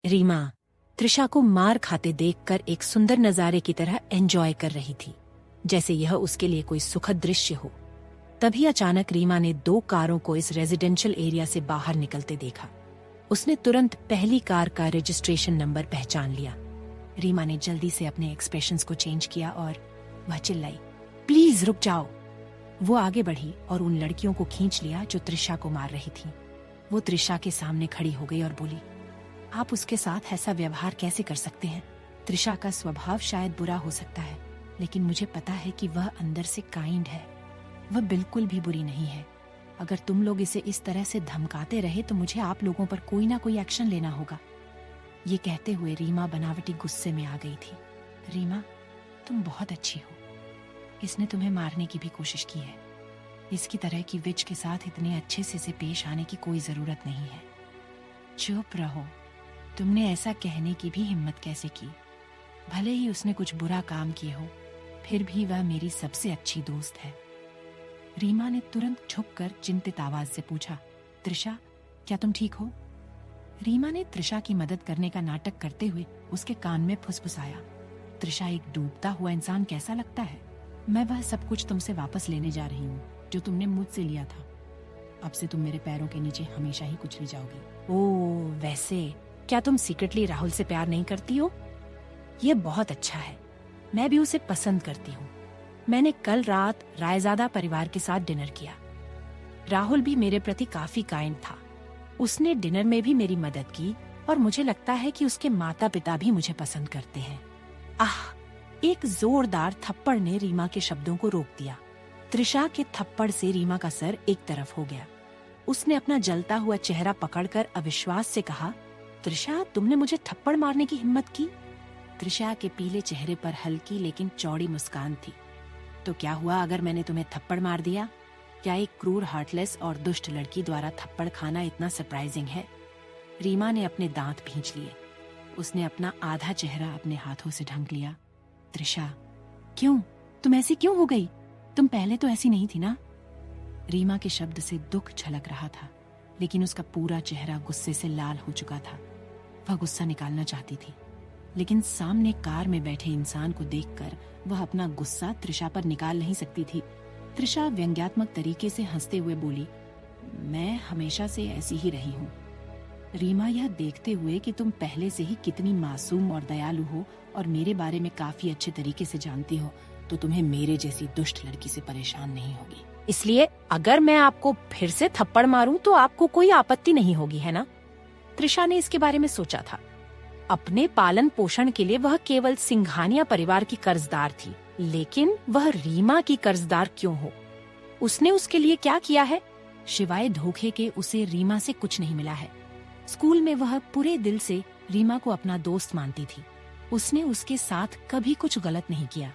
रीमा त्रिशा को मार खाते देखकर एक सुंदर नजारे की तरह एंजॉय कर रही थी, जैसे यह उसके लिए कोई सुखद दृश्य हो। तभी अचानक रीमा ने दो कारों को इस रेजिडेंशियल एरिया से बाहर निकलते देखा। उसने तुरंत पहली कार का रजिस्ट्रेशन नंबर पहचान लिया। रीमा ने जल्दी से अपने एक्सप्रेशंस को चेंज किया और वह चिल्लाई, प्लीज रुक जाओ। वो आगे बढ़ी और उन लड़कियों को खींच लिया जो त्रिशा को मार रही थीं। वो त्रिशा के सामने खड़ी हो गई और बोली, आप उसके साथ ऐसा व्यवहार कैसे कर सकते हैं? त्रिशा का स्वभाव शायद बुरा हो सकता है, लेकिन मुझे पता है कि वह अंदर से काइंड है। वह बिल्कुल भी बुरी नहीं है। अगर तुम लोग इसे इस तरह से धमकाते रहे तो मुझे आप लोगों पर कोई ना कोई एक्शन लेना होगा। ये कहते हुए रीमा बनावटी गुस्से में आ गई थी। रीमा, तुम बहुत अच्छी हो। इसने तुम्हें मारने की भी कोशिश की है। इसकी तरह की विच के साथ इतने अच्छे से पेश आने की कोई जरूरत नहीं है। चुप रहो। तुमने ऐसा कहने की भी हिम्मत कैसे की? भले ही उसने कुछ बुरा काम किए हो, फिर भी वह मेरी सबसे अच्छी दोस्त है। रीमा ने तुरंत झुककर चिंतित आवाज से पूछा, त्रिशा, क्या तुम ठीक हो? रीमा ने त्रिशा की मदद करने का नाटक करते हुए उसके कान में फुसफुसाया, त्रिशा, एक डूबता हुआ इंसान कैसा लगता है? मैं वह सब कुछ तुमसे वापस लेने जा रही हूँ जो तुमने मुझसे लिया था। अब से तुम मेरे पैरों के नीचे हमेशा ही कुचली जाओगी। ओह, वैसे क्या तुम सीक्रेटली राहुल से प्यार नहीं करती हो? यह बहुत अच्छा है। मैं भी उसे पसंद करती हूँ। मैंने कल रात रायजादा परिवार के साथ डिनर किया। राहुल भी मेरे प्रति काफी काइंड था। उसने डिनर में भी मेरी मदद की और मुझे लगता है कि उसके माता पिता भी मुझे पसंद करते हैं। आह! एक जोरदार थप्पड़ ने रीमा के शब्दों को रोक दिया। त्रिशा के थप्पड़ से रीमा का सर एक तरफ हो गया। उसने अपना जलता हुआ चेहरा पकड़कर अविश्वास से कहा, त्रिशा, तुमने मुझे थप्पड़ मारने की हिम्मत की? त्रिशा के पीले चेहरे पर हल्की लेकिन चौड़ी मुस्कान थी। तो क्या हुआ अगर मैंने तुम्हें थप्पड़ मार दिया? क्या एक क्रूर, हार्टलेस और दुष्ट लड़की द्वारा थप्पड़ खाना इतना सरप्राइजिंग है? रीमा ने अपने दांत भींच लिए। उसने अपना आधा चेहरा अपने हाथों से ढक लिया। त्रिशा, क्यों? तुम ऐसी क्यों हो गई? तुम पहले तो ऐसी नहीं थी ना? रीमा के शब्द से दुख झलक रहा था, लेकिन उसका पूरा चेहरा गुस्से से लाल हो चुका था। वह गुस्सा निकालना चाहती थी, लेकिन सामने कार में बैठे इंसान को देखकर वह अपना गुस्सा त्रिशा पर निकाल नहीं सकती थी। त्रिशा व्यंग्यात्मक तरीके से हंसते हुए बोली, मैं हमेशा से ऐसी ही रही हूँ। रीमा, यह देखते हुए कि तुम पहले से ही कितनी मासूम और दयालु हो और मेरे बारे में काफी अच्छे तरीके से जानती हो, तो तुम्हें मेरे जैसी दुष्ट लड़की से परेशान नहीं होगी। इसलिए अगर मैं आपको फिर से थप्पड़ मारूं तो आपको कोई आपत्ति नहीं होगी, है ना? त्रिशा ने इसके बारे में सोचा था। अपने पालन पोषण के लिए वह केवल सिंघानिया परिवार की कर्जदार थी, लेकिन वह रीमा की कर्जदार क्यों हो? उसने उसके लिए क्या किया है? सिवाय धोखे के उसे रीमा से कुछ नहीं मिला है। स्कूल में वह पूरे दिल से रीमा को अपना दोस्त मानती थी। उसने उसके साथ कभी कुछ गलत नहीं किया।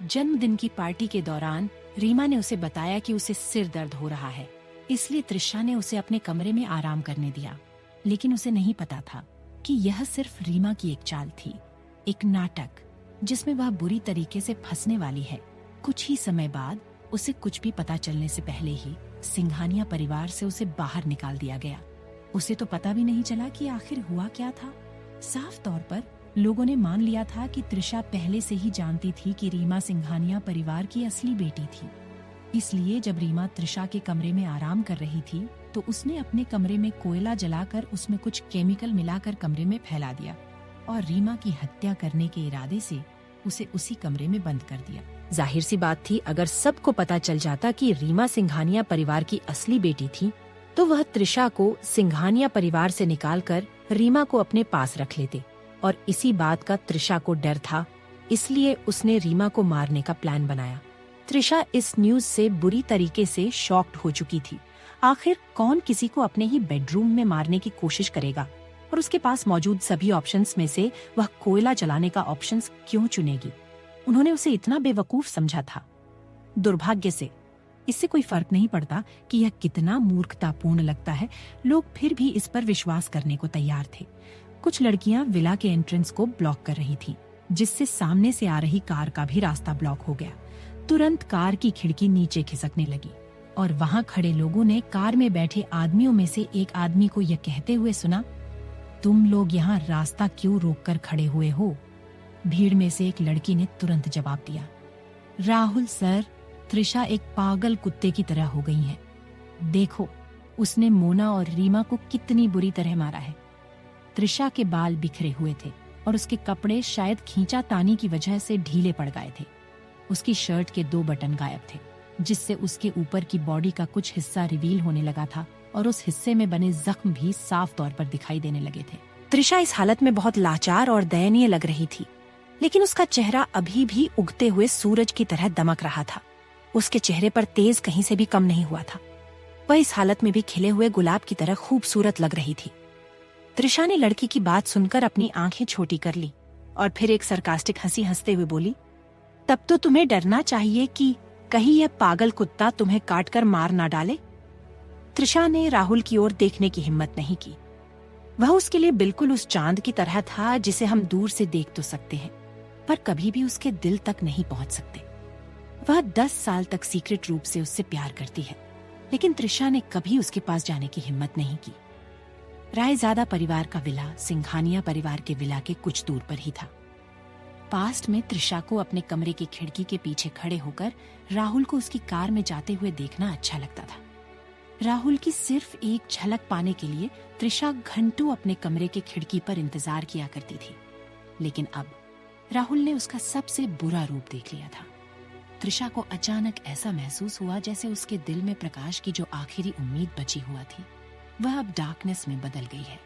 जन्मदिन की पार्टी के दौरान रीमा ने उसे बताया कि उसे सिर दर्द हो रहा है, इसलिए त्रिशा ने उसे अपने कमरे में आराम करने दिया। लेकिन उसे नहीं पता था कि यह सिर्फ रीमा की एक चाल थी, एक नाटक जिसमें वह बुरी तरीके से फंसने वाली है। कुछ ही समय बाद उसे कुछ भी पता चलने से पहले ही सिंघानिया परिवार से उसे बाहर निकाल दिया गया। उसे तो पता भी नहीं चला कि आखिर हुआ क्या था। साफ तौर पर लोगों ने मान लिया था कि त्रिशा पहले से ही जानती थी कि रीमा सिंघानिया परिवार की असली बेटी थी। इसलिए जब रीमा त्रिशा के कमरे में आराम कर रही थी तो उसने अपने कमरे में कोयला जलाकर उसमें कुछ केमिकल मिलाकर कमरे में फैला दिया और रीमा की हत्या करने के इरादे से उसे उसी कमरे में बंद कर दिया। जाहिर सी बात थी, अगर सबको पता चल जाता कि रीमा सिंघानिया परिवार की असली बेटी थी तो वह त्रिशा को सिंघानिया परिवार से निकालकर रीमा को अपने पास रख लेते, और इसी बात का त्रिशा को डर था, इसलिए उसने रीमा को मारने का प्लान बनाया। त्रिशा इस न्यूज से बुरी तरीके से शॉक्ड हो चुकी थी। आखिर कौन किसी को अपने ही बेडरूम में मारने की कोशिश करेगा, और उसके पास मौजूद सभी ऑप्शंस में से वह कोयला जलाने का ऑप्शंस क्यों चुनेगी? उन्होंने उसे इतना बेवकूफ समझा था। दुर्भाग्य से इससे कोई फर्क नहीं पड़ता कि यह कितना मूर्खतापूर्ण लगता है, लोग फिर भी इस पर विश्वास करने को तैयार थे। कुछ लड़कियां विला के एंट्रेंस को ब्लॉक कर रही थीं, जिससे सामने से आ रही कार का भी रास्ता ब्लॉक हो गया। तुरंत कार की खिड़की नीचे खिसकने लगी और वहां खड़े लोगों ने कार में बैठे आदमियों में से एक आदमी को यह कहते हुए सुना, तुम लोग यहाँ रास्ता क्यों रोक कर खड़े हुए हो? भीड़ में से एक लड़की ने तुरंत जवाब दिया, राहुल सर, त्रिशा एक पागल कुत्ते की तरह हो गई है। देखो, उसने मोना और रीमा को कितनी बुरी तरह मारा है। त्रिशा के बाल बिखरे हुए थे और उसके कपड़े शायद खींचातानी की वजह से ढीले पड़ गए थे। उसकी शर्ट के 2 बटन गायब थे, जिससे उसके ऊपर की बॉडी का कुछ हिस्सा रिवील होने लगा था और उस हिस्से में बने जख्म भी साफ तौर पर दिखाई देने लगे थे। त्रिशा इस हालत में बहुत लाचार और दयनीय लग रही थी, लेकिन उसका चेहरा अभी भी उगते हुए सूरज की तरह दमक रहा था। उसके चेहरे पर तेज कहीं से भी कम नहीं हुआ था। वह इस हालत में भी खिले हुए गुलाब की तरह खूबसूरत लग रही थी। त्रिशा ने लड़की की बात सुनकर अपनी आंखें छोटी कर ली और फिर एक सरकास्टिक हंसी हंसते हुए बोली, तब तो तुम्हें डरना चाहिए कि कहीं यह पागल कुत्ता तुम्हें काटकर मार ना डाले। त्रिशा ने राहुल की ओर देखने की हिम्मत नहीं की। वह उसके लिए बिल्कुल उस चांद की तरह था जिसे हम दूर से देख तो सकते हैं, पर कभी भी उसके दिल तक नहीं पहुंच सकते। वह 10 साल तक सीक्रेट रूप से उससे प्यार करती है, लेकिन त्रिशा ने कभी उसके पास जाने की हिम्मत नहीं की। रायजादा परिवार का विला सिंघानिया परिवार के विला के कुछ दूर पर ही था। पास्ट में त्रिशा को अपने कमरे की खिड़की के पीछे खड़े होकर राहुल को उसकी कार में जाते हुए देखना अच्छा लगता था। राहुल की सिर्फ एक झलक पाने के लिए त्रिशा घंटों अपने कमरे के खिड़की पर इंतजार किया करती थी, लेकिन अब राहुल ने उसका सबसे बुरा रूप देख लिया था। त्रिशा को अचानक ऐसा महसूस हुआ जैसे उसके दिल में प्रकाश की जो आखिरी उम्मीद बची हुआ थी, वह अब डार्कनेस में बदल गई है।